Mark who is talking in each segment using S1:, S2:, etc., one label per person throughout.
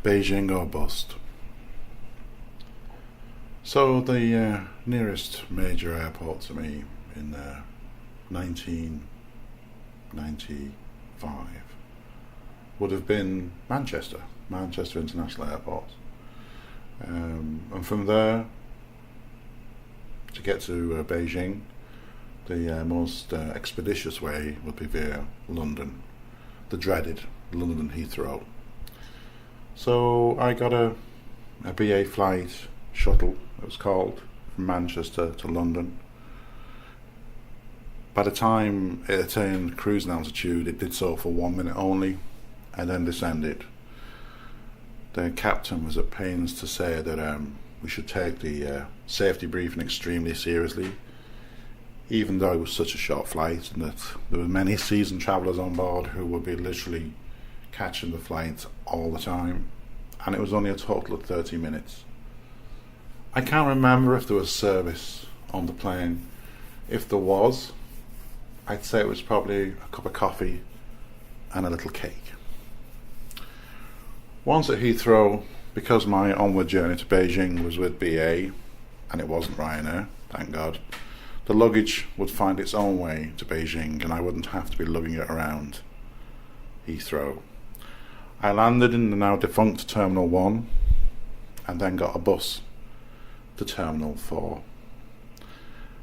S1: Beijing or bust. So the nearest major airport to me in 1995 would have been Manchester International Airport. And from there, to get to Beijing, the most expeditious way would be via London, the dreaded London Heathrow. So I got a BA flight, shuttle it was called, from Manchester to London. By the time it attained cruising altitude, it did so for 1 minute only, and then descended. The captain was at pains to say that we should take the safety briefing extremely seriously, even though it was such a short flight, and that there were many seasoned travellers on board who would be literally catching the flight all the time, and it was only a total of 30 minutes. I can't remember if there was service on the plane. If there was, I'd say it was probably a cup of coffee and a little cake. Once at Heathrow, because my onward journey to Beijing was with BA, and it wasn't Ryanair, thank God, the luggage would find its own way to Beijing and I wouldn't have to be lugging it around Heathrow. I landed in the now defunct Terminal 1 and then got a bus to Terminal 4.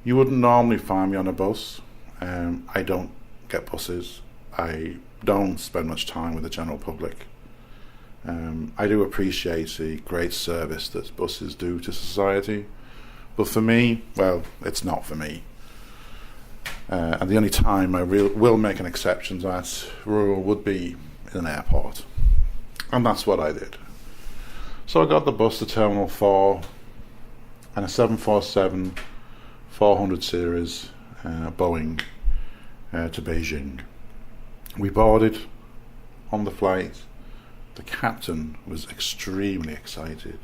S1: You wouldn't normally find me on a bus. I don't get buses. I don't spend much time with the general public. I do appreciate the great service that buses do to society, but for me, well, it's not for me. And the only time I will make an exception to that rule would be in an airport. And that's what I did. So I got the bus to Terminal 4 and a 747-400 series Boeing to Beijing. We boarded. On the flight, the captain was extremely excited.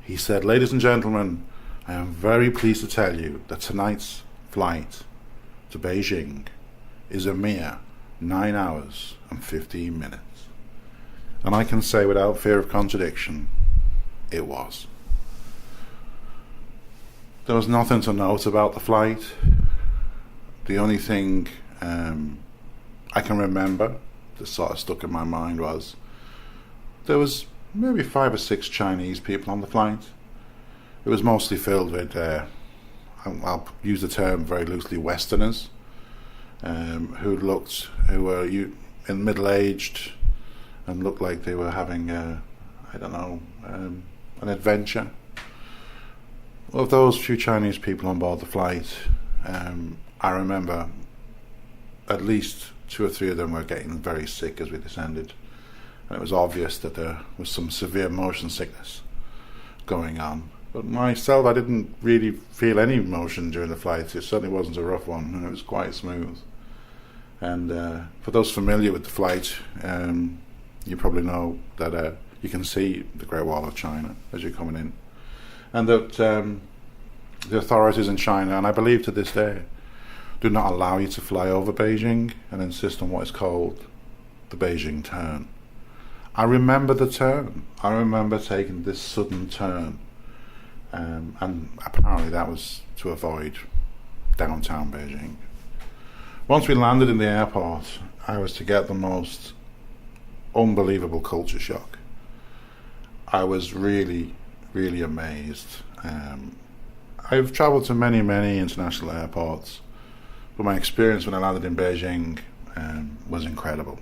S1: He said, "Ladies and gentlemen, I am very pleased to tell you that tonight's flight to Beijing is a mere 9 hours and 15 minutes. And I can say without fear of contradiction, it was. There was nothing to note about the flight. The only thing I can remember that sort of stuck in my mind was there was maybe 5 or 6 Chinese people on the flight. It was mostly filled with, I'll use the term very loosely, Westerners, who were in middle-aged and looked like they were having, an adventure. Of those few Chinese people on board the flight, I remember at least 2 or 3 of them were getting very sick as we descended, and it was obvious that there was some severe motion sickness going on. But myself, I didn't really feel any motion during the flight. It certainly wasn't a rough one, and it was quite smooth. And for those familiar with the flight, you probably know that you can see the Great Wall of China as you're coming in, and that the authorities in China, and I believe to this day, do not allow you to fly over Beijing and insist on what is called the Beijing turn. I remember the turn. I remember taking this sudden turn, and apparently that was to avoid downtown Beijing. Once we landed in the airport, I was to get the most unbelievable culture shock. I was really, really amazed. I've travelled to many, many international airports, but my experience when I landed in Beijing was incredible.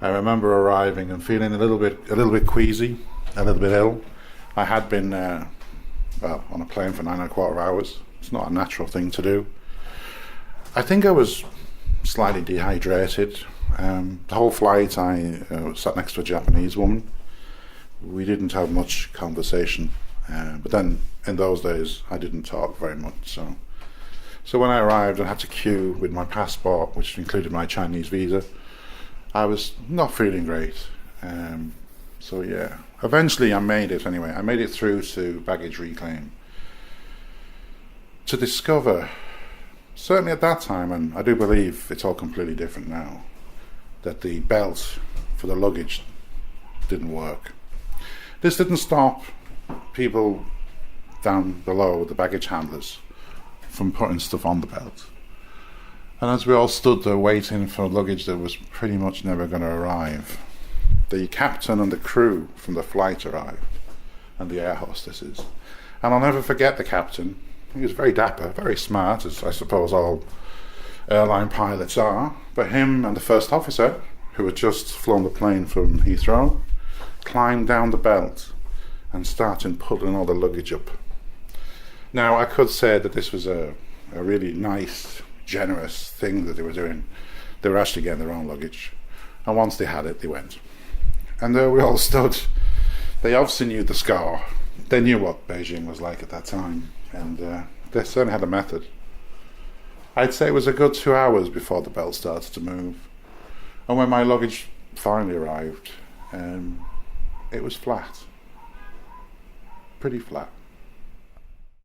S1: I remember arriving and feeling a little bit queasy, a little bit ill. I had been on a plane for 9.25 hours. It's not a natural thing to do. I think I was slightly dehydrated. The whole flight I sat next to a Japanese woman. We didn't have much conversation, but then in those days I didn't talk very much. So when I arrived and had to queue with my passport, which included my Chinese visa, I was not feeling great. So yeah, eventually I made it anyway. I made it through to baggage reclaim to discover, certainly at that time, and I do believe it's all completely different now, that the belt for the luggage didn't work. This didn't stop people down below, the baggage handlers, from putting stuff on the belt. And as we all stood there waiting for luggage that was pretty much never going to arrive, the captain and the crew from the flight arrived, and the air hostesses. And I'll never forget the captain. He was very dapper, very smart, as I suppose all airline pilots are. But him and the first officer, who had just flown the plane from Heathrow, climbed down the belt and started pulling all the luggage up. Now, I could say that this was a really nice, generous thing that they were doing. They were actually getting their own luggage. And once they had it, they went. And there we all stood. They obviously knew the score. They knew what Beijing was like at that time. And they certainly had a method. I'd say it was a good 2 hours before the belt started to move. And when my luggage finally arrived, it was flat. Pretty flat.